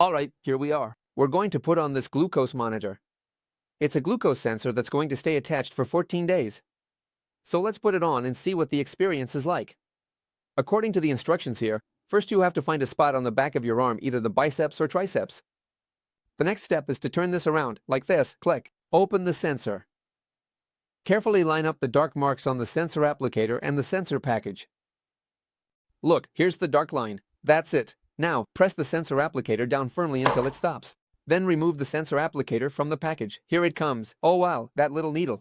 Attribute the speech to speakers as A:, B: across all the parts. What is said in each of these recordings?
A: Alright, here we are. We're going to put on this glucose monitor. It's a glucose sensor that's going to stay attached for 14 days. So let's put it on and see what the experience is like. According to the instructions here, first you have to find a spot on the back of your arm, either the biceps or triceps. The next step is to turn this around, like this, click, open the sensor. Carefully line up the dark marks on the sensor applicator and the sensor package. Look, here's the dark line. That's it. Now, press the sensor applicator down firmly until it stops. Then remove the sensor applicator from the package. Here it comes. Oh wow, that little needle.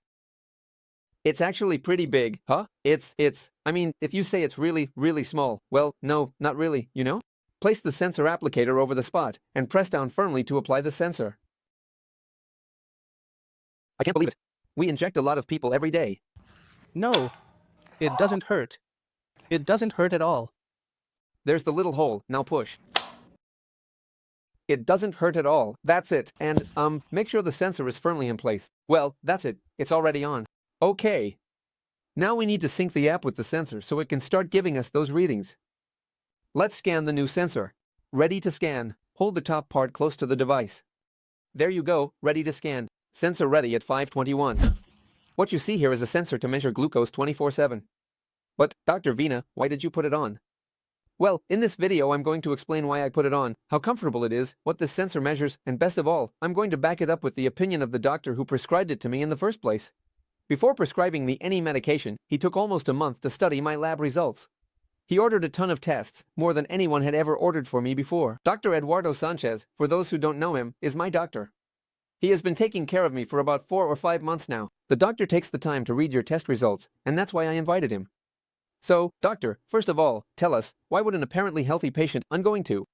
A: It's actually pretty big, huh? I mean, if you say it's really, really small, well, no, not really, you know? Place the sensor applicator over the spot, and press down firmly to apply the sensor. I can't believe it. We inject a lot of people every day.
B: No, it doesn't hurt. It doesn't hurt at all.
A: There's the little hole, now push. It doesn't hurt at all, that's it, and, make sure the sensor is firmly in place. Well, that's it, it's already on. Okay. Now we need to sync the app with the sensor so it can start giving us those readings. Let's scan the new sensor. Ready to scan. Hold the top part close to the device. There you go, ready to scan. Sensor ready at 5:21. What you see here is a sensor to measure glucose 24/7. But, Dr. Vina, why did you put it on? Well, in this video I'm going to explain why I put it on, how comfortable it is, what this sensor measures, and best of all, I'm going to back it up with the opinion of the doctor who prescribed it to me in the first place. Before prescribing me any medication, he took almost a month to study my lab results. He ordered a ton of tests, more than anyone had ever ordered for me before. Dr. Eduardo Sanchez, for those who don't know him, is my doctor. He has been taking care of me for about 4 or 5 months now. The doctor takes the time to read your test results, and that's why I invited him. So, doctor, first of all, tell us, why would an apparently healthy patient going to?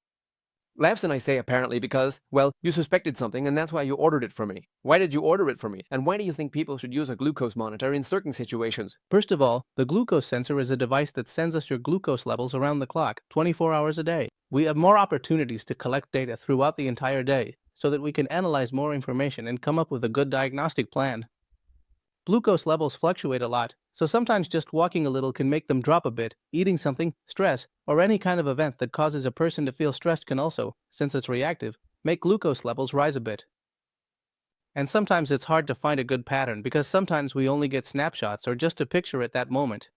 A: Laughs and I say apparently because, well, you suspected something and that's why you ordered it for me. Why did you order it for me? And why do you think people should use a glucose monitor in certain situations?
B: First of all, the glucose sensor is a device that sends us your glucose levels around the clock, 24 hours a day. We have more opportunities to collect data throughout the entire day, so that we can analyze more information and come up with a good diagnostic plan. Glucose levels fluctuate a lot, so sometimes just walking a little can make them drop a bit. Eating something, stress, or any kind of event that causes a person to feel stressed can also, since it's reactive, make glucose levels rise a bit. And sometimes it's hard to find a good pattern because sometimes we only get snapshots or just a picture at that moment.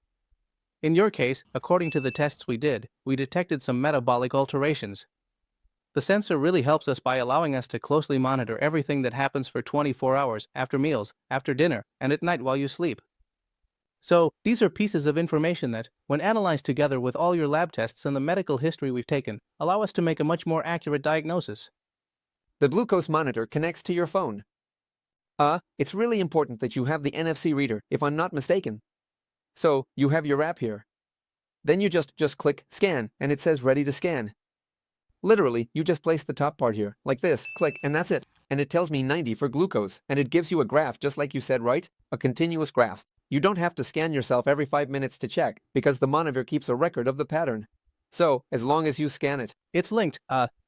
B: In your case, according to the tests we did, we detected some metabolic alterations. The sensor really helps us by allowing us to closely monitor everything that happens for 24 hours, after meals, after dinner, and at night while you sleep. So, these are pieces of information that, when analyzed together with all your lab tests and the medical history we've taken, allow us to make a much more accurate diagnosis.
A: The glucose monitor connects to your phone. It's really important that you have the NFC reader, if I'm not mistaken. So, you have your app here. Then you just click Scan, and it says Ready to Scan. Literally, you just place the top part here, like this, click, and that's it. And it tells me 90 for glucose, and it gives you a graph just like you said, right? A continuous graph. You don't have to scan yourself every 5 minutes to check, because the monitor keeps a record of the pattern. So, as long as you scan it.
B: It's linked,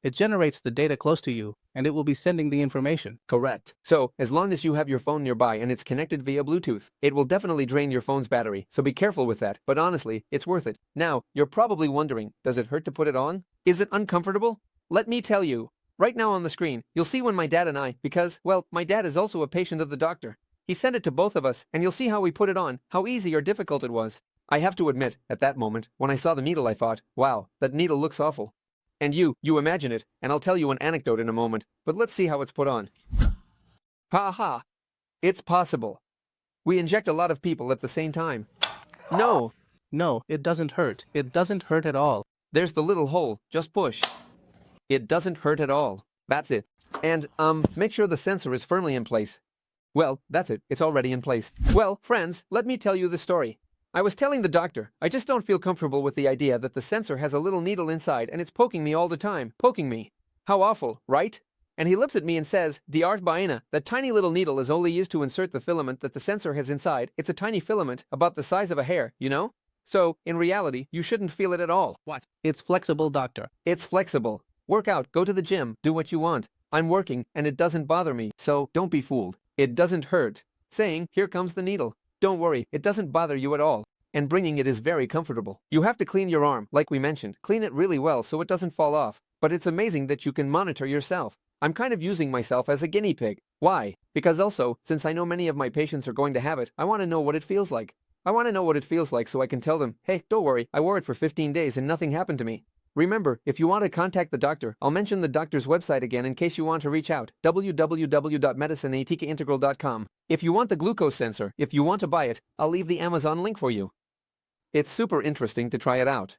B: it generates the data close to you, and it will be sending the information.
A: Correct. So, as long as you have your phone nearby and it's connected via Bluetooth, it will definitely drain your phone's battery, so be careful with that, but honestly, it's worth it. Now, you're probably wondering, does it hurt to put it on? Is it uncomfortable? Let me tell you. Right now on the screen, you'll see when my dad and I, because, well, my dad is also a patient of the doctor. He sent it to both of us, and you'll see how we put it on, how easy or difficult it was. I have to admit, at that moment, when I saw the needle I thought, wow, that needle looks awful. And you imagine it, and I'll tell you an anecdote in a moment, but let's see how it's put on. Ha ha! It's possible. We inject a lot of people at the same time. No!
B: No, it doesn't hurt. It doesn't hurt at all.
A: There's the little hole, just push. It doesn't hurt at all. That's it. And, make sure the sensor is firmly in place. Well, that's it, it's already in place. Well, friends, let me tell you the story. I was telling the doctor, I just don't feel comfortable with the idea that the sensor has a little needle inside and it's poking me all the time, poking me. How awful, right? And he looks at me and says, D'Art Baena, that tiny little needle is only used to insert the filament that the sensor has inside. It's a tiny filament, about the size of a hair, you know? So, in reality, you shouldn't feel it at all. What?
B: It's flexible, doctor.
A: It's flexible. Work out, go to the gym, do what you want. I'm working, and it doesn't bother me, so don't be fooled. It doesn't hurt. Saying, here comes the needle. Don't worry, it doesn't bother you at all. And bringing it is very comfortable. You have to clean your arm, like we mentioned. Clean it really well so it doesn't fall off. But it's amazing that you can monitor yourself. I'm kind of using myself as a guinea pig. Why? Because also, since I know many of my patients are going to have it, I want to know what it feels like. I want to know what it feels like so I can tell them, hey, don't worry, I wore it for 15 days and nothing happened to me. Remember, if you want to contact the doctor, I'll mention the doctor's website again in case you want to reach out, www.medicineaticaintegral.com. If you want the glucose sensor, if you want to buy it, I'll leave the Amazon link for you. It's super interesting to try it out.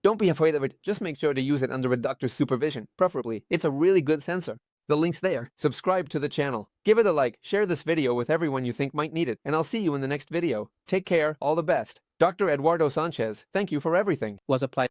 A: Don't be afraid of it, just make sure to use it under a doctor's supervision, preferably. It's a really good sensor. The link's there. Subscribe to the channel. Give it a like, share this video with everyone you think might need it, and I'll see you in the next video. Take care, all the best. Dr. Eduardo Sanchez, thank you for everything.
B: Was applied